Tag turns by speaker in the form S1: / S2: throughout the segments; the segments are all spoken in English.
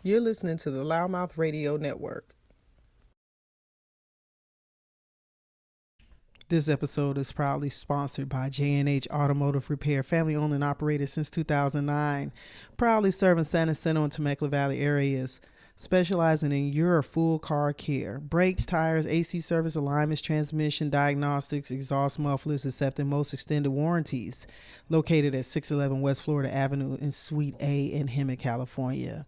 S1: You're listening to the LouddMouth Radio Network. This episode is proudly sponsored by J&H Automotive Repair, family owned and operated since 2009. Proudly serving San Jacinto and Temecula Valley areas, specializing in your full car care. Brakes, tires, AC service, alignments, transmission, diagnostics, exhaust mufflers, accepting most extended warranties. Located at 611 West Florida Avenue in Suite A in Hemet, California.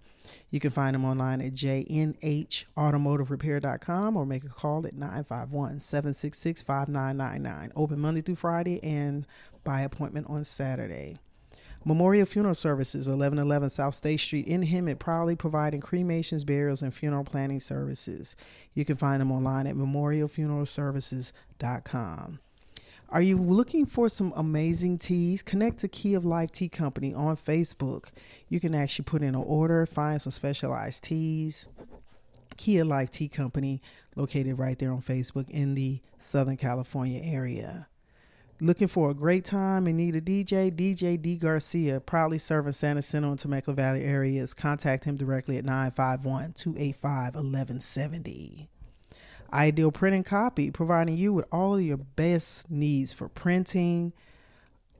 S1: You can find them online at jnhautomotiverepair.com or make a call at 951-766-5999. Open Monday through Friday and by appointment on Saturday. Memorial Funeral Services, 1111 South State Street in Hemet, proudly providing cremations, burials, and funeral planning services. You can find them online at memorialfuneralservices.com. Are you looking for some amazing teas? Connect to Key of Life Tea Company on Facebook. You can actually put in an order, find some specialized teas. Key of Life Tea Company, located right there on Facebook in the Southern California area. Looking for a great time and need a DJ? DJ D. Garcia, proudly serving San Jacinto and Temecula Valley areas. Contact him directly at 951-285-1170. Ideal Print and Copy, providing you with all of your best needs for printing,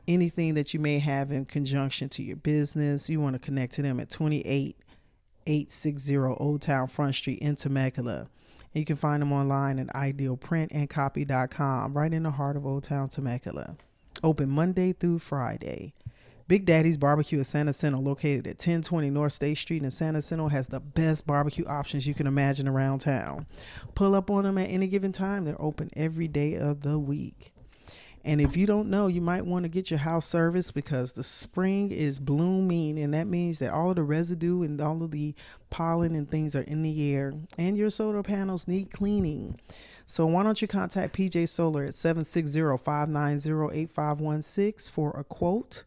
S1: anything that you may have in conjunction to your business. You want to connect to them at 28860 Old Town Front Street in Temecula. And you can find them online at idealprintandcopy.com, right in the heart of Old Town Temecula. Open Monday through Friday. Big Daddy's Barbecue at San Jacinto, located at 1020 North State Street in San Jacinto, has the best barbecue options you can imagine around town. Pull up on them at any given time. They're open every day of the week. And if you don't know, you might want to get your house serviced because the spring is blooming, and that means that all of the residue and all of the pollen and things are in the air, and your solar panels need cleaning. So why don't you contact PJ Solar at 760-590-8516 for a quote?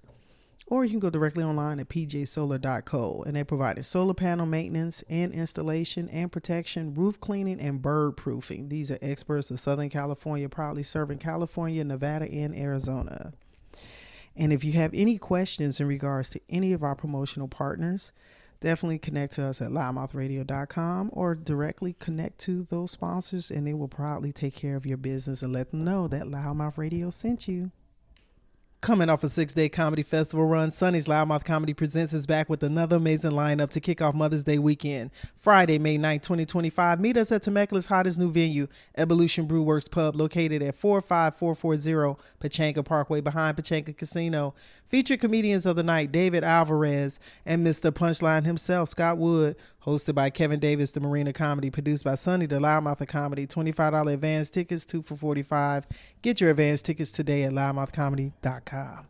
S1: Or you can go directly online at pjsolar.co, and they provide solar panel maintenance and installation and protection, roof cleaning, and bird proofing. These are experts of Southern California, proudly serving California, Nevada, and Arizona. And if you have any questions in regards to any of our promotional partners, definitely connect to us at LouddMouthRadio.com or directly connect to those sponsors, and they will proudly take care of your business and let them know that LouddMouth Radio sent you. Coming off a 6-day comedy festival run, Sonny's LouddMouth Comedy Presents is back with another amazing lineup to kick off Mother's Day weekend. Friday, May 9th, 2025, meet us at Temecula's hottest new venue, Ebullition Brew Works Pub, located at 45440 Pachanka Parkway behind Pachanka Casino. Featured comedians of the night, David Alvarez and Mr. Punchline himself, Scott Wood. Hosted by Kevin Davis, the Marina Comedy. Produced by Sonny, the LouddMouth of Comedy. $25 advance tickets, 2 for $45. Get your advance tickets today at LouddMouthComedy.com.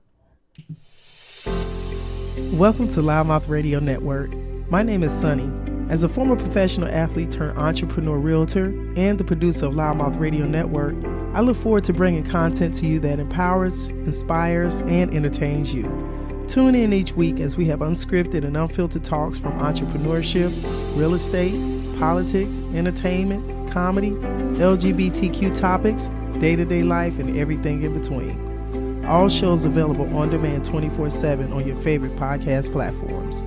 S1: Welcome to LouddMouth Radio Network. My name is Sonny. As a former professional athlete turned entrepreneur realtor and the producer of LouddMouth Radio Network, I look forward to bringing content to you that empowers, inspires, and entertains you. Tune in each week as we have unscripted and unfiltered talks from entrepreneurship, real estate, politics, entertainment, comedy, LGBTQ topics, day-to-day life, and everything in between. All shows available on demand 24/7 on your favorite podcast platforms.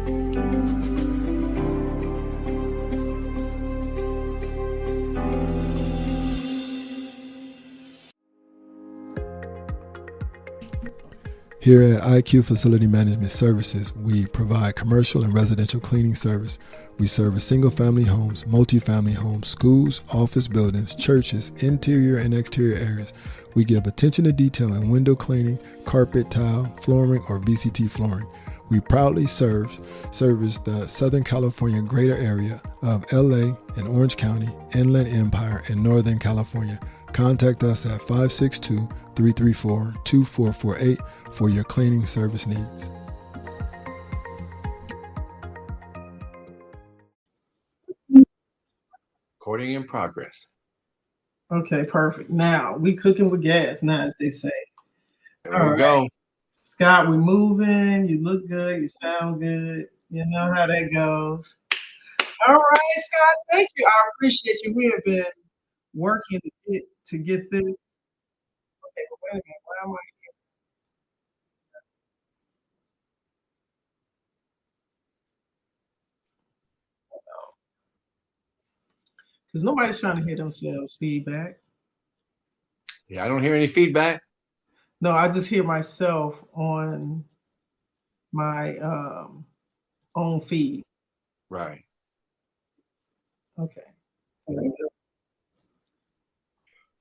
S2: Here at IQ Facility Management Services, we provide commercial and residential cleaning service. We service single-family homes, multifamily homes, schools, office buildings, churches, interior and exterior areas. We give attention to detail in window cleaning, carpet, tile, flooring, or VCT flooring. We proudly service the Southern California greater area of LA and Orange County, Inland Empire, and Northern California. Contact us at 562-334-2448 for your cleaning service needs.
S3: Recording in progress.
S1: Okay, perfect. Now, we cooking with gas now, as they say.
S3: There we go.
S1: Scott, we moving. You look good. You sound good. You know how that goes. All right, Scott, thank you. I appreciate you. We have been working to get this. Okay, but wait a minute. Why am I Because nobody's trying to hear themselves feedback.
S3: Yeah, I don't hear any feedback.
S1: No, I just hear myself on my own feed.
S3: Right.
S1: Okay.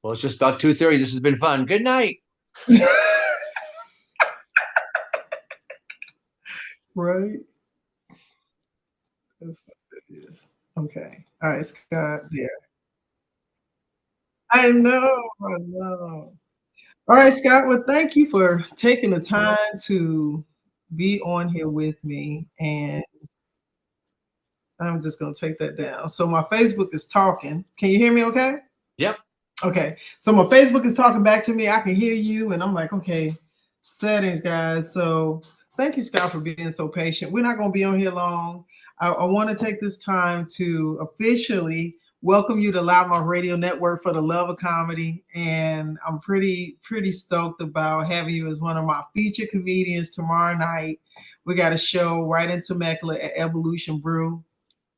S3: Well, it's just about 2:30. This has been fun. Good night.
S1: Right. That's what it is. Okay. All right, Scott. There. I know. I know. All right, Scott. Well, thank you for taking the time to be on here with me. And I'm just going to take that down. So my Facebook is talking. Can you hear me okay?
S3: Yep.
S1: Okay. So my Facebook is talking back to me. I can hear you. And I'm like, okay, settings, guys. So thank you, Scott, for being so patient. We're not going to be on here long. I want to take this time to officially welcome you to LouddMouth Radio Network for the love of comedy. And I'm pretty stoked about having you as one of my featured comedians tomorrow night. We got a show right in Temecula at Ebullition Brew,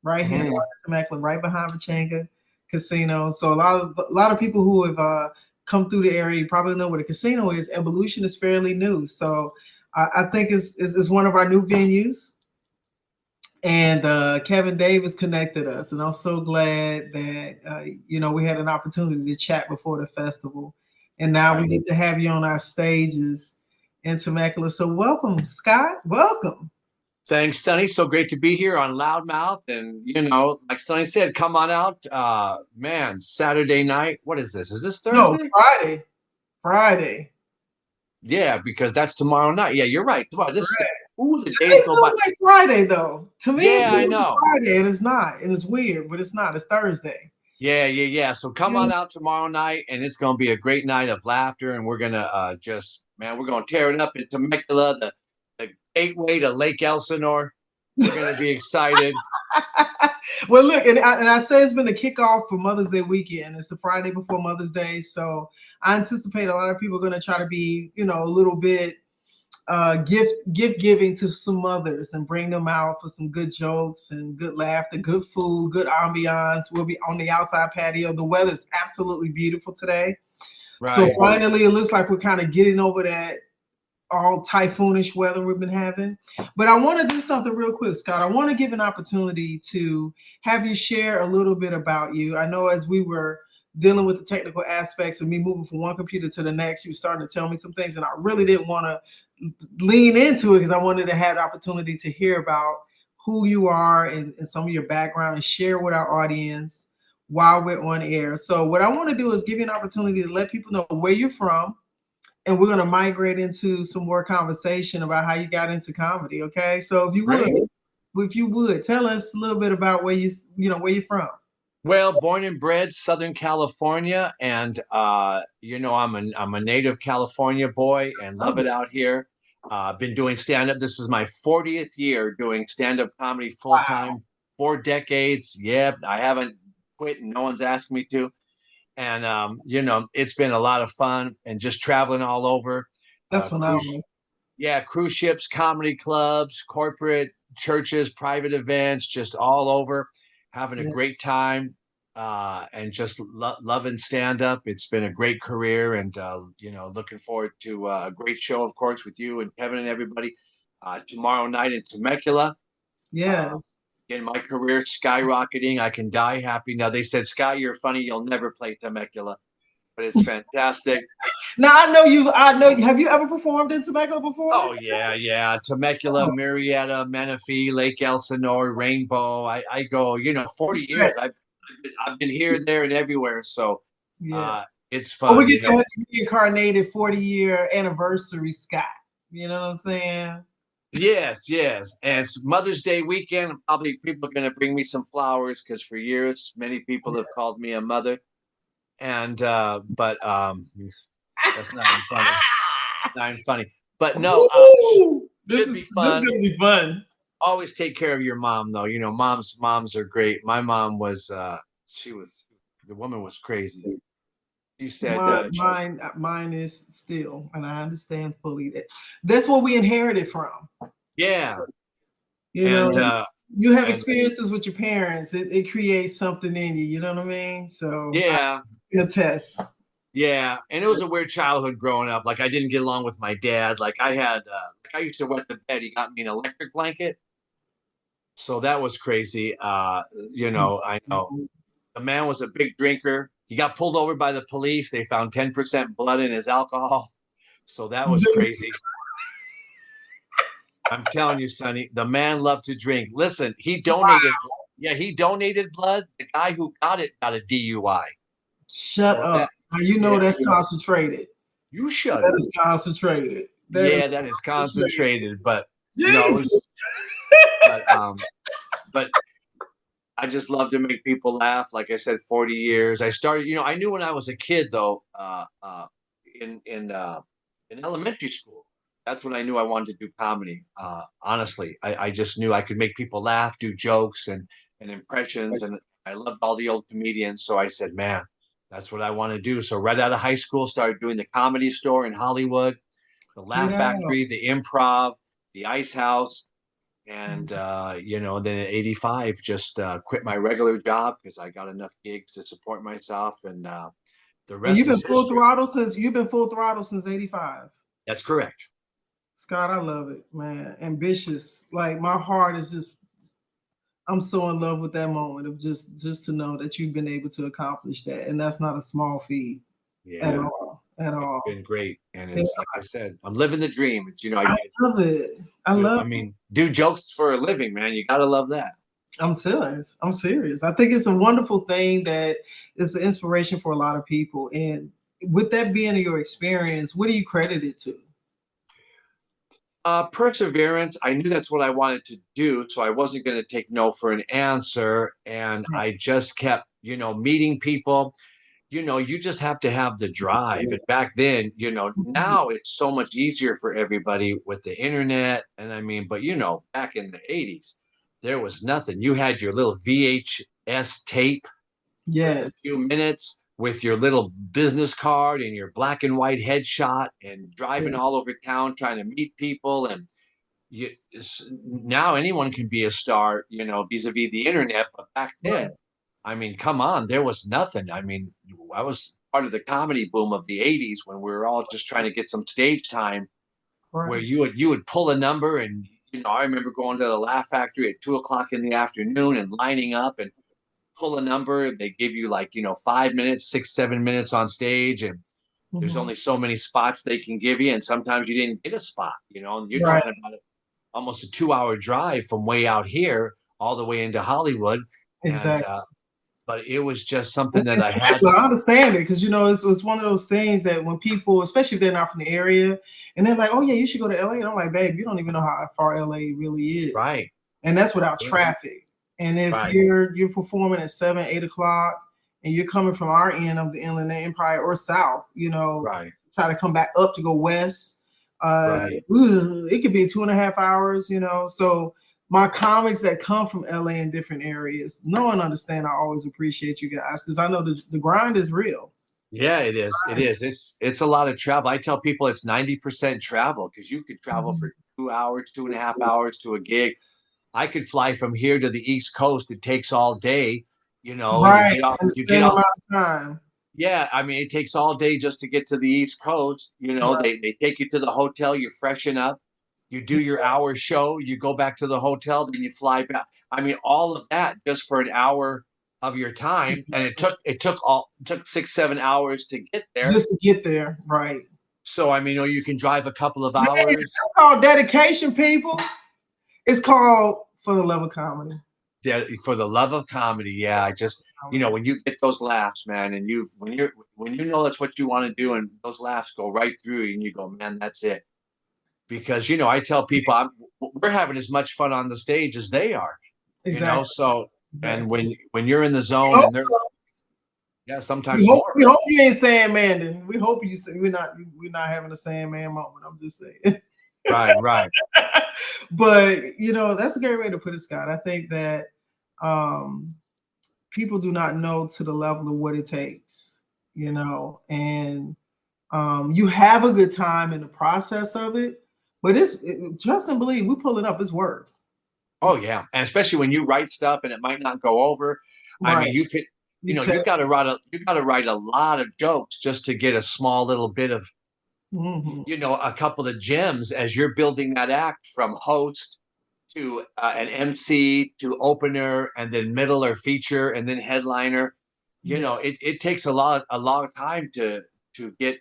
S1: right here in Temecula, right behind Pachanga Casino. So a lot of people who have come through the area probably know what a casino is. Ebullition is fairly new, so I think it's one of our new venues. And Kevin Davis connected us, and I'm so glad that we had an opportunity to chat before the festival, and now we get to have you on our stages in Temecula. So welcome, Scott. Welcome.
S3: Thanks, Sonny. So great to be here on LouddMouth. And, like Sonny said, come on out. Man, Saturday night. What is this? Is this Thursday?
S1: No, Friday. Friday.
S3: Yeah, because that's tomorrow night. Yeah, you're right. Tomorrow, the
S1: It
S3: days go by.
S1: feels like Friday, though. To me,
S3: Yeah,
S1: it
S3: I
S1: feels
S3: know.
S1: like Friday, and it's not. And it's weird, but it's not. It's Thursday.
S3: Yeah. So come on out tomorrow night, and it's going to be a great night of laughter. And we're going to we're going to tear it up in Temecula, the gateway to Lake Elsinore. We're going to be excited.
S1: Well, look, and I say it's been the kickoff for Mother's Day weekend. It's the Friday before Mother's Day. So I anticipate a lot of people are going to try to be, a little bit gift giving to some mothers and bring them out for some good jokes and good laughter, good food, good ambiance. We'll be on the outside patio. The weather's absolutely beautiful today. Right. So finally, it looks like we're kind of getting over that all typhoonish weather we've been having. But I want to do something real quick, Scott. I want to give an opportunity to have you share a little bit about you. I know as we were dealing with the technical aspects of me moving from one computer to the next, you were starting to tell me some things, and I really didn't want to lean into it because I wanted to have the opportunity to hear about who you are and some of your background and share with our audience while we're on air. So what I want to do is give you an opportunity to let people know where you're from, and we're going to migrate into some more conversation about how you got into comedy. Okay. So if you would tell us a little bit about where where you're from.
S3: Well, born and bred Southern California, and I'm a native California boy and love it out here. Been doing stand-up. This is my 40th year doing stand-up comedy full-time. Wow. 4 decades. Yep, I haven't quit, and no one's asked me to. And it's been a lot of fun and just traveling all over.
S1: That's phenomenal.
S3: Cruise ships, comedy clubs, corporate churches, private events, just all over. Having a great time and just loving stand-up. It's been a great career, and looking forward to a great show, of course, with you and Kevin and everybody tomorrow night in Temecula.
S1: Yes.
S3: In my career skyrocketing, I can die happy. Now they said, Sky, you're funny, you'll never play Temecula, but it's fantastic.
S1: Now I know. Have you ever performed in Temecula before?
S3: Oh yeah. Temecula, Murrieta, Menifee, Lake Elsinore, Rainbow. I go, 40 years. I've been here, there, and everywhere. So it's fun.
S1: We get to have the reincarnated 40-year anniversary, Scott. You know what I'm saying?
S3: Yes. And it's Mother's Day weekend. Probably people are going to bring me some flowers because for years, many people have called me a mother. And but that's not funny. Not funny. But no,
S1: this is going to be fun.
S3: Always take care of your mom, though. Moms are great. My mom was the woman was crazy. She said
S1: mine is still, and I understand fully that that's what we inherited from.
S3: Yeah.
S1: You have
S3: And
S1: experiences with your parents. It creates something in you. You know what I mean? So
S3: yeah,
S1: I attest.
S3: yeah. And it was a weird childhood growing up. Like I didn't get along with my dad. Like I used to wet the bed. He got me an electric blanket. So that was crazy. I know the man was a big drinker. He got pulled over by the police. They found 10% blood in his alcohol. So that was crazy. I'm telling you, Sonny, the man loved to drink. Listen, he donated.
S1: Wow.
S3: Yeah, he donated blood. The guy who got it got a DUI.
S1: Shut
S3: So
S1: up.
S3: that,
S1: Now you know
S3: yeah,
S1: that's concentrated.
S3: you shut
S1: That
S3: up.
S1: is concentrated.
S3: Yeah, that is concentrated. But it
S1: Jesus.
S3: was, but I just love to make people laugh. Like I said, 40 years. I started. I knew when I was a kid though. In elementary school. That's when I knew I wanted to do comedy. Honestly, I just knew I could make people laugh, do jokes and impressions, and I loved all the old comedians. So I said, man, that's what I want to do. So right out of high school, started doing the Comedy Store in Hollywood, the
S1: Get
S3: Laugh
S1: out.
S3: Factory, the Improv, the Ice House, and then at 85, just quit my regular job because I got enough gigs to support myself, and the
S1: And
S3: rest is history.
S1: you've been full throttle since 85.
S3: That's correct.
S1: Scott, I love it, man. Ambitious. Like my heart is just I'm so in love with that moment of just to know that you've been able to accomplish that. And that's not a small feat at
S3: Yeah.
S1: all. At all.
S3: Been great, and
S1: Yeah,
S3: it's like I said, I'm living the dream. It's,
S1: I love it. I love it.
S3: do jokes for a living, man. You gotta love that.
S1: I'm serious. I'm serious. I think it's a wonderful thing that is an inspiration for a lot of people. And with that being your experience, what do you credit it to?
S3: Perseverance. I knew that's what I wanted to do, so I wasn't going to take no for an answer, and I just kept, meeting people. You just have to have the drive. And back then, now it's so much easier for everybody with the internet. And but back in the 80s, there was nothing. You had your little VHS tape with a
S1: Yes.
S3: few minutes with your little business card and your black and white headshot and driving all over town trying to meet people. And you, now anyone can be a star, vis-a-vis the internet. But back then, come on, there was nothing. I was part of the comedy boom of the 80s when we were all just trying to get some stage time where you would pull a number. And I remember going to the Laugh Factory at 2 o'clock in the afternoon and lining up and pull a number. They give you 5 minutes, 6, 7 minutes on stage, and there's only so many spots they can give you, and sometimes you didn't get a spot. And you're talking about almost a 2-hour drive from way out here all the way into Hollywood.
S1: Exactly.
S3: And but it was just something that I had.
S1: I understand it because it's one of those things that when people, especially if they're not from the area, and they're like, "Oh yeah, you should go to LA," and I'm like, "Babe, you don't even know how far LA really is."
S3: Right.
S1: And that's without traffic. And if you're performing at 7, 8 o'clock, and you're coming from our end of the Inland Empire or south, try to come back up to go west, it could be 2.5 hours. So my comics that come from LA in different areas, know and understand. I always appreciate you guys because I know the grind is real.
S3: Yeah, it is. It is. It's a lot of travel. I tell people it's 90% travel because you could travel for 2 hours, 2.5 hours to a gig. I could fly from here to the East Coast. It takes all day,
S1: Right.
S3: You get off,
S1: amount of time.
S3: Yeah, it takes all day just to get to the East Coast. They take you to the hotel, you freshen up, you do your hour show, you go back to the hotel, then you fly back. All of that just for an hour of your time. And it took 6-7 hours to get there.
S1: Just to get there, right.
S3: So you can drive a couple of hours.
S1: It's called dedication, people. It's called For the Love of Comedy.
S3: For the love of comedy, yeah. I just when you get those laughs, man, and when you know that's what you want to do, and those laughs go right through you, and you go, man, that's it. Because I tell people we're having as much fun on the stage as they are.
S1: Exactly.
S3: So and when you're in the zone, and they're sometimes
S1: we hope you ain't saying man. We hope you say we're not having a Sandman moment. I'm just saying.
S3: Right.
S1: But that's a great way to put it, Scott. I think that people do not know to the level of what it takes, and you have a good time in the process of it, but trust and believe, we pull it up, it's work.
S3: Oh yeah, and especially when you write stuff and it might not go over. I
S1: Right.
S3: mean, you could,
S1: You
S3: you
S1: test.
S3: got to write a lot of jokes just to get a small little bit of,
S1: Hmm.
S3: a couple of gems as you're building that act from host to an MC to opener and then middle or feature and then headliner.
S1: Yeah.
S3: It takes a long time to get,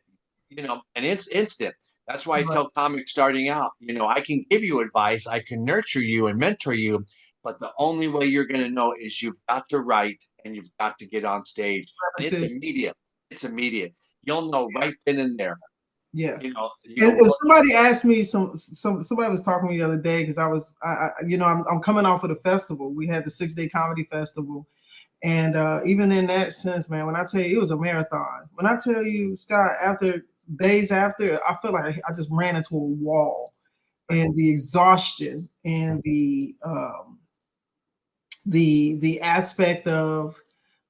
S3: and it's instant. That's why I
S1: Right.
S3: tell comics starting out, I can give you advice, I can nurture you and mentor you, but the only way you're going to know is you've got to write and you've got to get on stage. And it's
S1: Repetition.
S3: immediate. It's immediate. You'll know right then and there.
S1: Yeah.
S3: You go,
S1: And
S3: well,
S1: somebody asked me somebody was talking to me the other day because I'm coming off of the festival. We had the 6-day comedy festival. And even in that sense, man, when I tell you it was a marathon, when I tell you, Scott, after days after, I feel like I just ran into a wall, and the exhaustion and the aspect of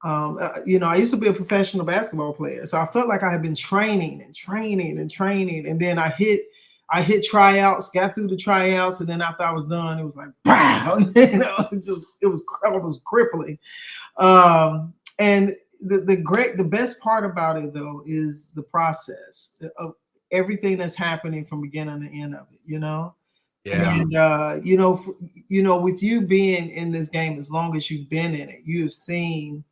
S1: I used to be a professional basketball player, so I felt like I had been training and training and training, and then I hit tryouts, got through the tryouts, and then after I was done, it was like, bam, it was crippling. And the best part about it though is the process of everything that's happening from beginning to end of it,
S3: yeah.
S1: and with you being in this game as long as you've been in it, you have seen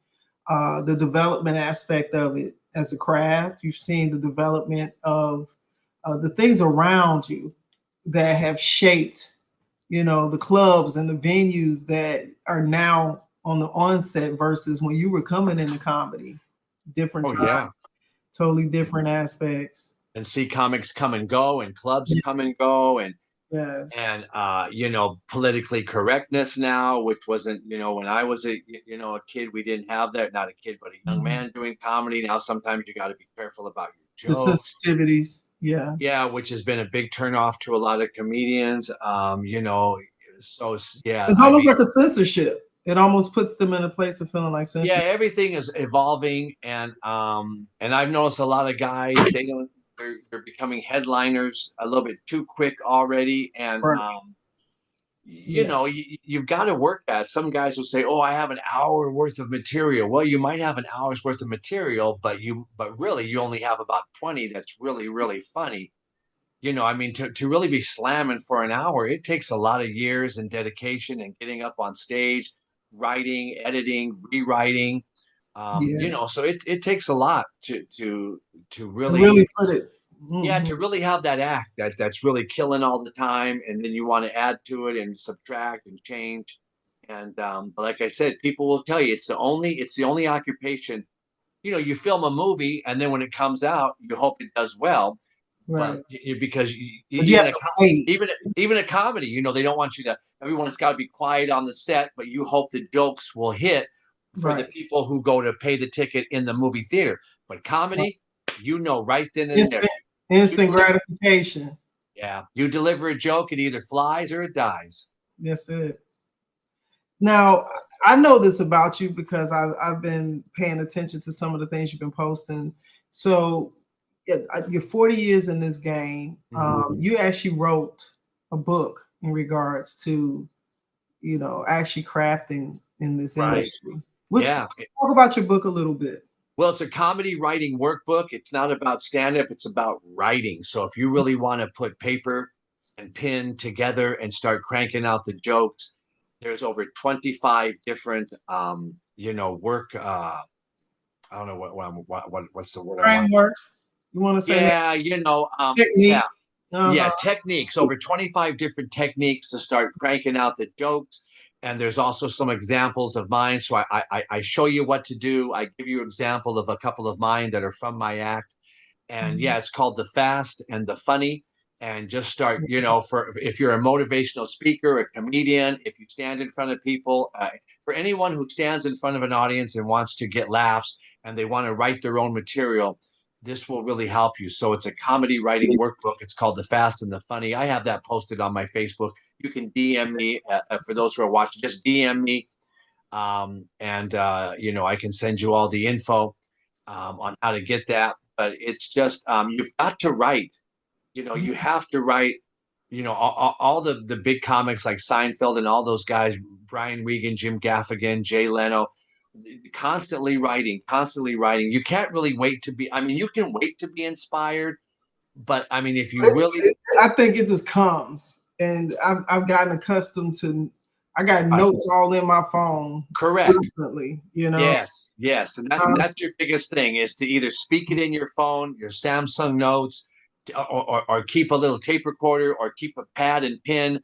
S1: the development aspect of it as a craft. You've seen the development of the things around you that have shaped, the clubs and the venues that are now on the onset versus when you were coming into comedy. Different
S3: Oh
S1: time,
S3: yeah.
S1: totally different aspects.
S3: And see comics come and go and clubs
S1: Yeah.
S3: come and go
S1: Yes.
S3: and politically correctness now, which wasn't, when I was a kid, we didn't have that. Not a kid, but a young
S1: Mhm.
S3: man doing comedy. Now sometimes you got to be careful about your
S1: The
S3: jokes.
S1: sensitivities. Yeah.
S3: Yeah, which has been a big turnoff to a lot of comedians. So yeah,
S1: It's
S3: I
S1: almost
S3: mean,
S1: like a censorship. It almost puts them in a place of feeling like
S3: yeah,
S1: censorship.
S3: everything is evolving, and I've noticed a lot of guys, they're becoming headliners a little bit too quick already, and
S1: Right. Yeah.
S3: you've got to work at. Some guys will say, "Oh, I have an hour worth of material." Well, you might have an hour's worth of material, but really you only have about 20 that's really really funny. I mean, to really be slamming for an hour, it takes a lot of years and dedication and getting up on stage, writing, editing, rewriting.
S1: Yes.
S3: So it takes a lot to
S1: To really
S3: really,
S1: put it.
S3: yeah,
S1: Mhm.
S3: to really have that act that's really killing all the time, and then you want to add to it and subtract and change. And but like I said, people will tell you it's the only occupation. You film a movie, and then when it comes out, you hope it does well, but
S1: Right.
S3: because
S1: But you have
S3: even
S1: to wait.
S3: even a comedy, they don't want you to. Everyone's got to be quiet on the set, but you hope the jokes will hit for the
S1: Right.
S3: people who go to pay the ticket in the movie theater. But
S1: Right.
S3: comedy, right then and there,
S1: Instant,
S3: you
S1: instant
S3: deliver.
S1: gratification.
S3: Yeah, you deliver a joke, it either flies or it dies.
S1: That's it. Now, I know this about you because I've been paying attention to some of the things you've been posting. So, yeah, you're 40 years in this game.
S3: Mhm.
S1: You actually wrote a book in regards to, actually crafting in this
S3: Right.
S1: industry.
S3: Yeah.
S1: Let's talk about your book a little bit.
S3: Well, it's a comedy writing workbook. It's not about stand up, it's about writing. So if you really want to put paper and pen together and start cranking out the jokes, there's over 25 different work I don't know what's the word I want.
S1: Framework. You want to say maybe
S3: Yeah,
S1: technique?
S3: yeah,
S1: Uh-huh.
S3: techniques, over 25 different techniques to start cranking out the jokes. And there's also some examples of mine. So I show you what to do. I give you example of a couple of mine that are from my act. And
S1: Mhm.
S3: yeah, it's called The Fast and the Funny. And just start, for if you're a motivational speaker, a comedian, if you stand in front of people, for anyone who stands in front of an audience and wants to get laughs and they want to write their own material, this will really help you. So it's a comedy writing workbook. It's called The Fast and the Funny. I have that posted on my Facebook. You can DM me for those who are watching. Just DM me, and I can send you all the info on how to get that. But it's just you've got to write. You have to write you know, all the big comics like Seinfeld and all those guys, Brian Regan, Jim Gaffigan, Jay Leno, constantly writing, constantly writing. You can't really wait to be, I mean, you can wait to be inspired, but I mean, if you really,
S1: I think it just comes, and I've gotten accustomed to. I got notes all in my phone,
S3: correct,
S1: constantly. You know.
S3: yes, yes, and that's your biggest thing is to either speak it in your phone, your Samsung Notes, or keep a little tape recorder, or keep a pad and pen,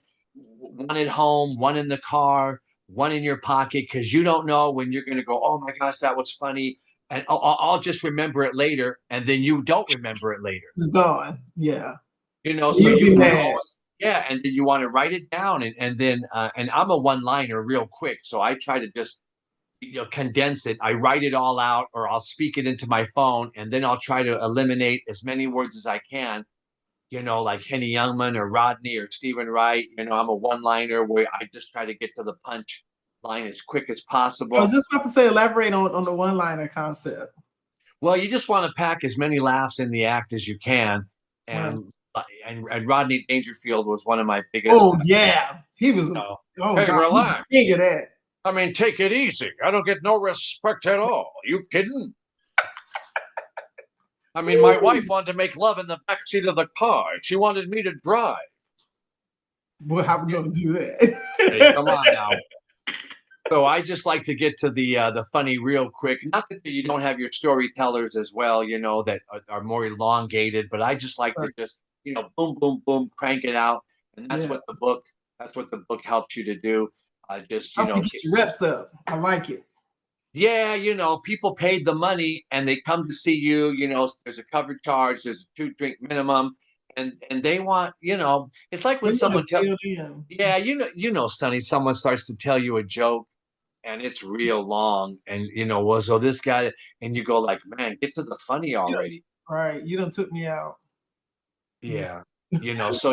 S3: one at home, one in the car, one in your pocket, because you don't know when you're going to go, oh my gosh, that was funny, and I'll just remember it later, and then you don't remember it later.
S1: It's gone. Yeah.
S3: You know, so
S1: you
S3: always, yeah, and then you want to write it down, and then and I'm a one-liner real quick, so I try to just condense it. I write it all out, or I'll speak it into my phone, and then I'll try to eliminate as many words as I can. You know, like Henny Youngman or Rodney or Stephen Wright. You know, I'm a one-liner where I just try to get to the punch line as quick as possible.
S1: I was just about to say, elaborate on the one-liner concept.
S3: Well, you just want to pack as many laughs in the act as you can, and and Rodney Dangerfield was one of my biggest.
S1: Oh yeah, he was.
S3: Oh
S1: hey, God, relax. King of that.
S3: I mean, take it easy. I don't get no respect at all. You kidding? I mean, my wife wanted to make love in the backseat of the car. She wanted me to drive.
S1: Well, how are we going to do that?
S3: Hey, come on now. So I just like to get to the funny real quick. Not that you don't have your storytellers as well, you know, that are more elongated, but I just like to just, you know, boom, boom, boom, crank it out. And that's what the book helps you to do. Just, you know,
S1: get your reps up. I like it.
S3: Yeah, you know, people paid the money and they come to see you. You know, there's a cover charge, there's a 2-drink minimum, and they want, you know, it's like when someone tells, yeah, you know, Sonny, someone starts to tell you a joke, and it's real long, and you know, well, so this guy, and you go like, man, get to the funny already.
S1: Right, you done took me out.
S3: Yeah, you know, so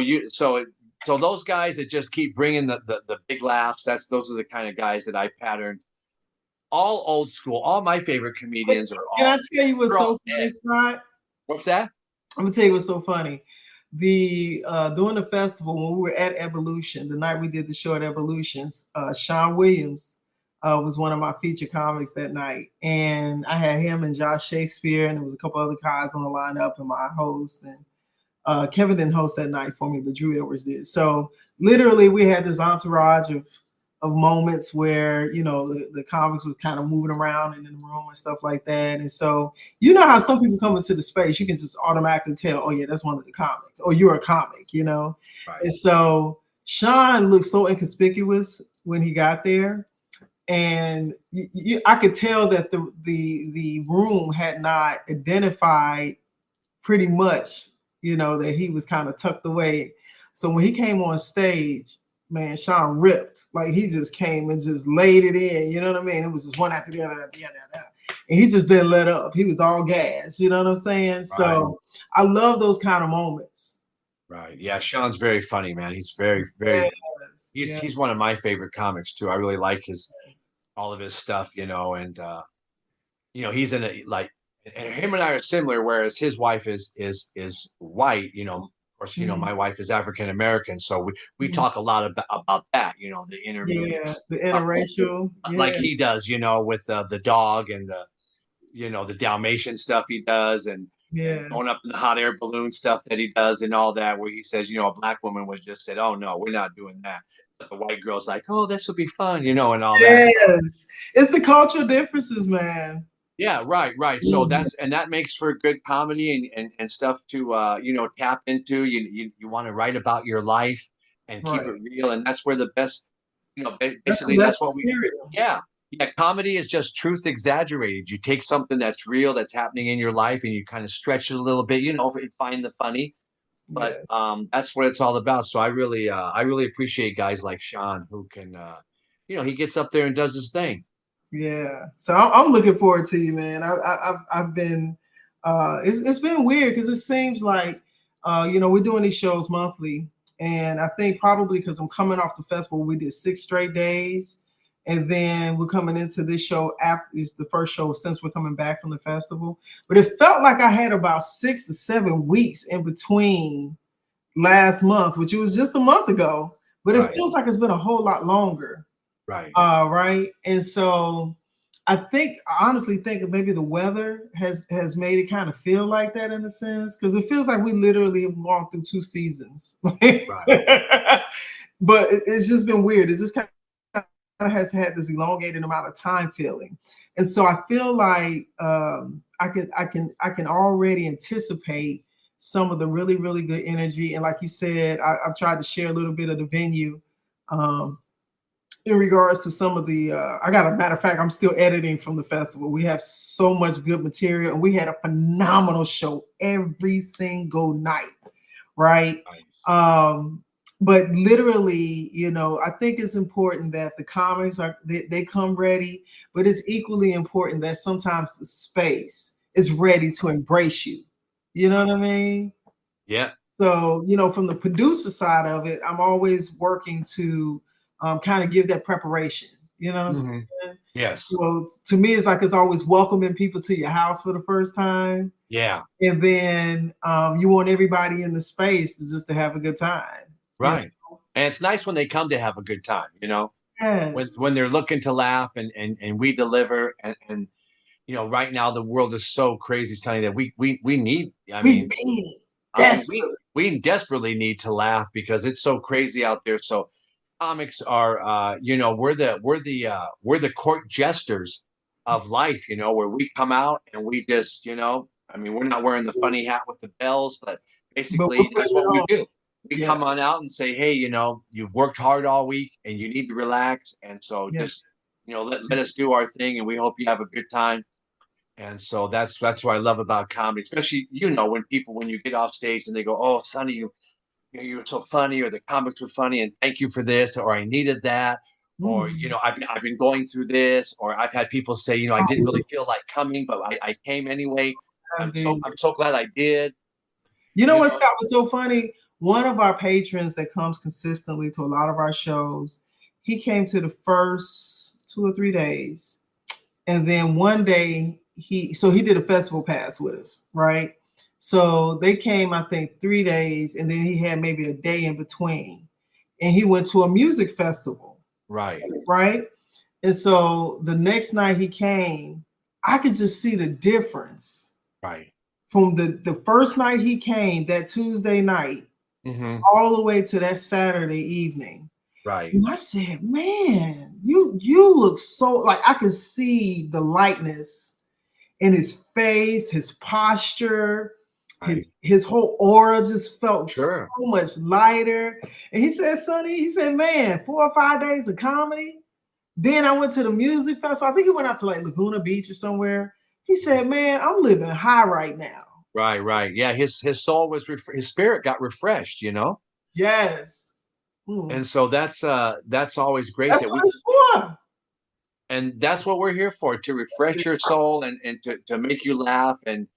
S3: those guys that just keep bringing the big laughs, those are the kind of guys that I pattern. All old school. All my favorite comedians are.
S1: Can I tell you what's so funny, Scott?
S3: What's that?
S1: I'm gonna tell you what's so funny. During the festival when we were at Ebullition, the night we did the show at Ebullitions, Sean Williams was one of my feature comics that night, and I had him and Josh Shakespeare, and there was a couple other guys on the lineup, and my host, and Kevin didn't host that night for me, but Drew Edwards did. So literally, we had this entourage of moments where, you know, the comics were kind of moving around in the room and stuff like that. And so, you know how some people come into the space, you can just automatically tell, oh yeah, that's one of the comics, or you're a comic, you know? Right. And so Sean looked so inconspicuous when he got there. And I could tell that the room had not identified pretty much, you know, that he was kind of tucked away. So when he came on stage, man, Sean ripped. Like, he just came and just laid it in. You know what I mean? It was just one after the other, and he just didn't let up. He was all gas. You know what I'm saying? Right. So I love those kind of moments.
S3: Right. Yeah. Sean's very funny, man. He's very, very. He's one of my favorite comics too. I really like all of his stuff. You know, and you know, he's in a like, and him and I are similar. Whereas his wife is white. You know. Of course, you know, my wife is African American, so we talk a lot about that, you know, the
S1: interracial,
S3: like he does, you know, with the dog and the Dalmatian stuff he does, and going up in the hot air balloon stuff that he does, and all that, where he says, you know, a black woman was just said, oh no, we're not doing that, but the white girl's like, oh, this will be fun, you know, and all that.
S1: Yes, it's the cultural differences, man.
S3: Yeah, right. So that makes for good comedy and stuff to you know, tap into. You want to write about your life and keep it real, and that's where the best, you know, basically that's what we. Yeah. Comedy is just truth exaggerated. You take something that's real, that's happening in your life, and you kind of stretch it a little bit, you know, and find the funny. But that's what it's all about. So I really appreciate guys like Sean who can, you know, he gets up there and does his thing.
S1: Yeah, so I'm looking forward to you, man. I've been, it's been weird because it seems like, you know, we're doing these shows monthly, and I think probably because I'm coming off the festival, we did 6 straight days, and then we're coming into this show after it's the first show since we're coming back from the festival. But it felt like I had about 6 to 7 weeks in between last month, which it was just a month ago, but it
S3: Right.
S1: feels like it's been a whole lot longer.
S3: Right.
S1: Right. And so I honestly think maybe the weather has made it kind of feel like that in a sense, because it feels like we literally have walked through 2 seasons.
S3: Right.
S1: But it's just been weird. It's just kind of has had this elongated amount of time feeling, and so I feel like I can already anticipate some of the really really good energy. And like you said, I've tried to share a little bit of the venue. In regards to some of the I got a matter of fact, I'm still editing from the festival. We have so much good material, and we had a phenomenal show every single night, right?
S3: Nice.
S1: But literally, I think it's important that the comics they come ready, but it's equally important that sometimes the space is ready to embrace you. You know what I mean?
S3: Yeah.
S1: So, from the producer side of it, I'm always working to kind of give that preparation. You know what I'm saying?
S3: Yes.
S1: So to me, it's always welcoming people to your house for the first time.
S3: Yeah.
S1: And then you want everybody in the space to have a good time.
S3: Right. And it's nice when they come to have a good time,
S1: Yes.
S3: when they're looking to laugh and we deliver and right now the world is so crazy, Sonny, that we need,
S1: We need it. Desperately.
S3: we desperately need to laugh because it's so crazy out there. So comics are we're the court jesters of life, where we come out and we just, we're not wearing the funny hat with the bells, but basically that's what we do. We come on out and say, hey, you've worked hard all week and you need to relax. And so just, let us do our thing, and we hope you have a good time. And so that's what I love about comedy, especially, when you get off stage and they go, oh, Sonny, you're so funny, or the comics were funny, and thank you for this, or I needed that, or, I've been going through this, or I've had people say, I didn't really feel like coming, but I came anyway. I'm so glad I did.
S1: You know what, Scott, was so funny? One of our patrons that comes consistently to a lot of our shows, he came to the first 2 or 3 days. And then one day he did a festival pass with us, right? So they came, I think, 3 days, and then he had maybe a day in between. And he went to a music festival.
S3: Right.
S1: Right. And so the next night he came, I could just see the difference.
S3: Right.
S1: From the first night he came, that Tuesday night, all the way to that Saturday evening.
S3: Right.
S1: And I said, man, you look so, like, I could see the lightness in his face, his posture, his whole aura just felt so much lighter. And he said, Sonny, man, 4 or 5 days of comedy. Then I went to the music festival. I think he went out to like Laguna Beach or somewhere. He said, man, I'm living high right now.
S3: Right. Yeah, his soul was his spirit got refreshed,
S1: Yes.
S3: And so that's always great.
S1: That's what it's for.
S3: And that's what we're here for, to refresh your soul and to make you laugh and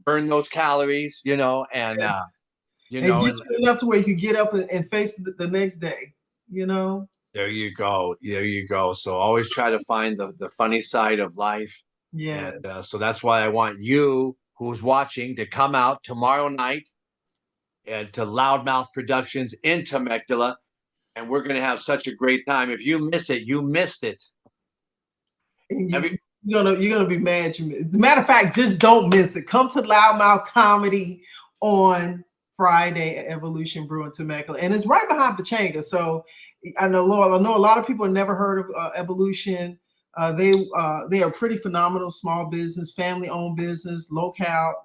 S3: burn those calories, and
S1: and get you enough to where you could get up and face the next day,
S3: There you go. So always try to find the funny side of life.
S1: Yeah.
S3: And so that's why I want you who's watching to come out tomorrow night and to LouddMouth Productions in Temecula, and we're going to have such a great time. If you miss it, you missed it.
S1: You're gonna be mad. Matter of fact, just don't miss it. Come to LouddMouth Comedy on Friday at Ebullition Brew in Temecula, and it's right behind Pachanga. So I know a lot of people have never heard of Ebullition. They are a pretty phenomenal small business, family-owned business, locale,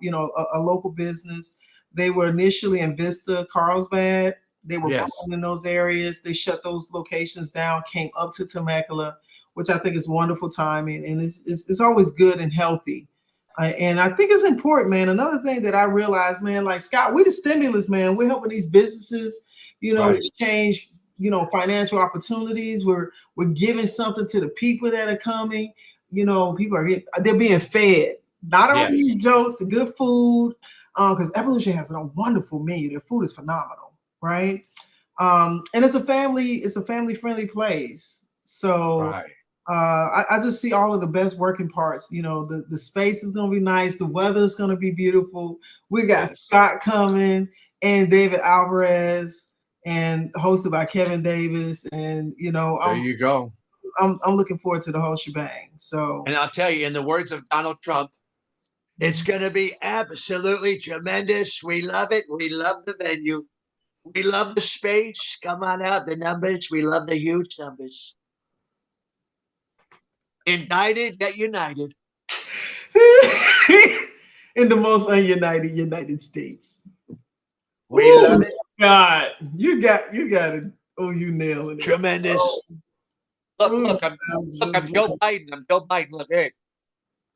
S1: a local business. They were initially in Vista, Carlsbad. They were in those areas. They shut those locations down, came up to Temecula, which I think is wonderful timing, and it's always good and healthy. And I think it's important, man. Another thing that I realized, man, like Scott, we the stimulus, man. We're helping these businesses, exchange, financial opportunities. We're giving something to the people that are coming. People they're being fed. Not only these jokes, the good food, because Ebullition has a wonderful menu. Their food is phenomenal, right? And it's a family-friendly place. So I just see all of the best working parts. The space is going to be nice. The weather is going to be beautiful. We got Scott coming. and David Alvarez, and hosted by Kevin Davis. And
S3: there you go.
S1: I'm looking forward to the whole shebang. So,
S3: and I'll tell you, in the words of Donald Trump, it's going to be absolutely tremendous. We love it. We love the venue. We love the space. Come on out, the numbers. We love the huge numbers. Indicted, get united.
S1: In the most ununited United States.
S3: We love it.
S1: God, you got it. Oh, you nailing it.
S3: Tremendous.
S1: Oh.
S3: Look, I'm Joe Biden. I'm Joe Biden. Look,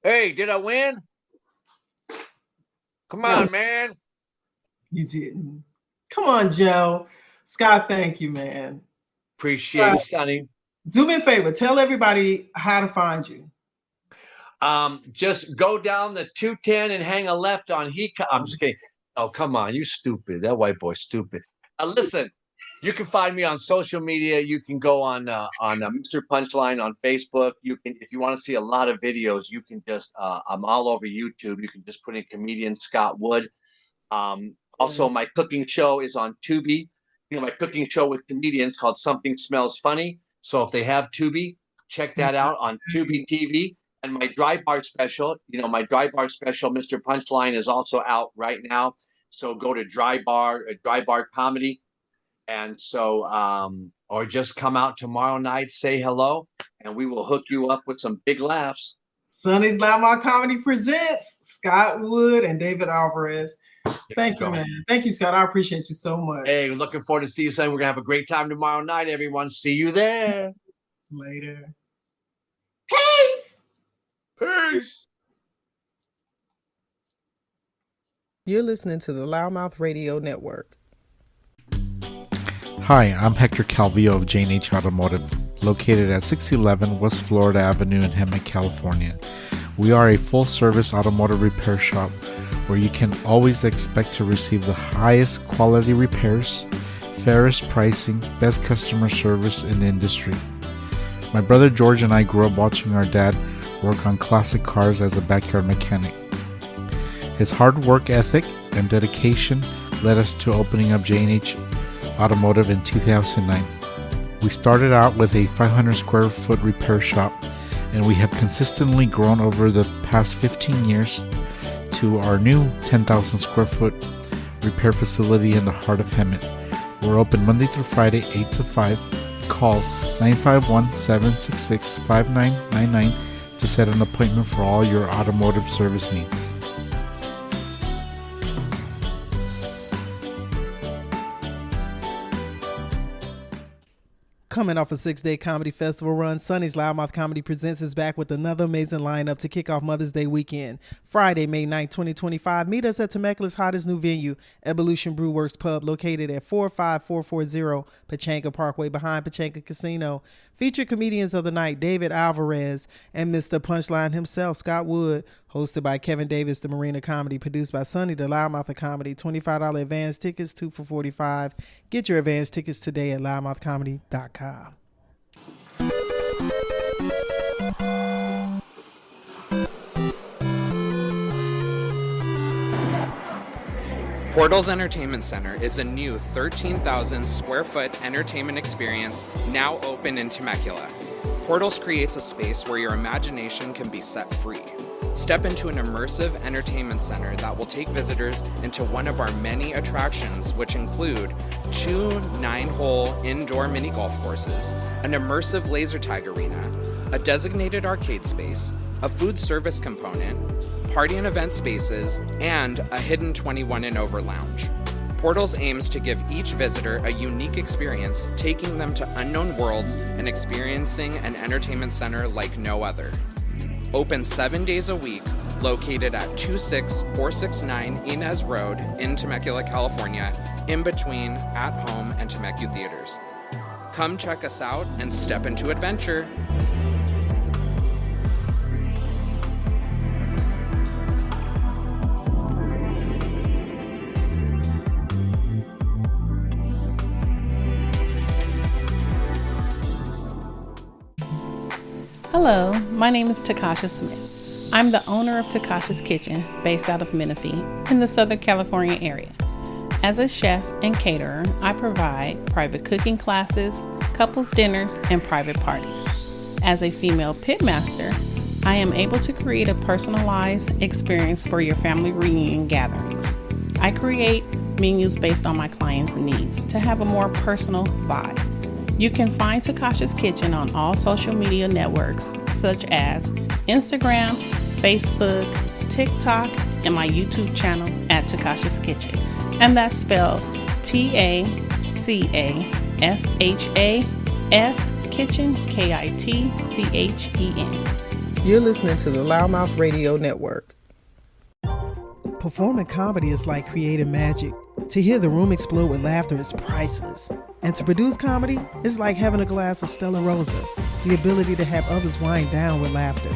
S3: hey, did I win? Come on, man.
S1: You didn't. Come on, Joe. Scott, thank you, man.
S3: Appreciate it, Sonny.
S1: Do me a favor. Tell everybody how to find you.
S3: Just go down the 210 and hang a left on I'm just kidding. Oh, come on. You stupid. That white boy's stupid. Listen, you can find me on social media. You can go on Mr. Punchline on Facebook. You can, if you want to see a lot of videos, you can just I'm all over YouTube. You can just put in comedian Scott Wood. Also, my cooking show is on Tubi. My cooking show with comedians called Something Smells Funny. So if they have Tubi, check that out on Tubi TV. And my dry bar special, Mr. Punchline, is also out right now. So go to Dry Bar Comedy. And so, or just come out tomorrow night, say hello, and we will hook you up with some big laughs.
S1: Sonny's LouddMouth Comedy presents Scott Wood and David Alvarez. Thank you, man. Thank you, Scott. I appreciate you so much.
S3: Hey, looking forward to see you, Sonny. We're going to have a great time tomorrow night, everyone. See you there.
S1: Later.
S3: Peace.
S1: You're listening to the LouddMouth Radio Network.
S4: Hi, I'm Hector Calvillo of J&H Automotive, located at 611 West Florida Avenue in Temecula, California. We are a full-service automotive repair shop where you can always expect to receive the highest quality repairs, fairest pricing, best customer service in the industry. My brother George and I grew up watching our dad work on classic cars as a backyard mechanic. His hard work ethic and dedication led us to opening up J&H Automotive in 2009. We started out with a 500 square foot repair shop, and we have consistently grown over the past 15 years to our new 10,000 square foot repair facility in the heart of Hemet. We're open Monday through Friday, 8 to 5. Call 951-766-5999 to set an appointment for all your automotive service needs.
S1: Coming off a 6-day comedy festival run, Sonny's LouddMouth Comedy Presents is back with another amazing lineup to kick off Mother's Day weekend. Friday, May 9th, 2025, meet us at Temecula's hottest new venue, Ebullition Brew Works Pub, located at 45440 Pachanka Parkway behind Pachanka Casino. Featured comedians of the night, David Alvarez and Mr. Punchline himself, Scott Wood. Hosted by Kevin Davis, the Marina Comedy. Produced by Sonny, the LouddMouth Comedy. $25 advance tickets, 2 for $45. Get your advance tickets today at LouddMouthComedy.com.
S5: Portals Entertainment Center is a new 13,000 square foot entertainment experience now open in Temecula. Portals creates a space where your imagination can be set free. Step into an immersive entertainment center that will take visitors into one of our many attractions, which include 2 9-hole indoor mini golf courses, an immersive laser tag arena, a designated arcade space, a food service component, party and event spaces, and a hidden 21 and over lounge. Portals aims to give each visitor a unique experience, taking them to unknown worlds and experiencing an entertainment center like no other. Open 7 days a week, located at 26469 Inez Road in Temecula, California, in between At Home and Temecula Theaters. Come check us out and step into adventure.
S6: Hello, my name is Takasha Smith. I'm the owner of Takasha's Kitchen, based out of Menifee, in the Southern California area. As a chef and caterer, I provide private cooking classes, couples dinners, and private parties. As a female pitmaster, I am able to create a personalized experience for your family reunion gatherings. I create menus based on my clients' needs to have a more personal vibe. You can find Takasha's Kitchen on all social media networks such as Instagram, Facebook, TikTok, and my YouTube channel at Takasha's Kitchen. And that's spelled TACASHAS Kitchen, KITCHEN.
S1: You're listening to the LouddMouth Radio Network. Performing comedy is like creating magic. To hear the room explode with laughter is priceless. And to produce comedy is like having a glass of Stella Rosa, the ability to have others wind down with laughter.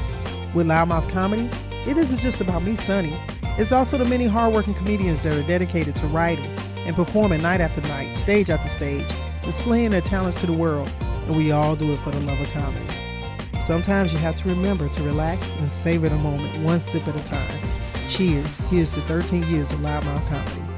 S1: With LouddMouth Comedy, it isn't just about me, Sonny. It's also the many hardworking comedians that are dedicated to writing and performing night after night, stage after stage, displaying their talents to the world, and we all do it for the love of comedy. Sometimes you have to remember to relax and savor the moment, one sip at a time. Cheers. Here's to 13 years of LouddMouth Comedy.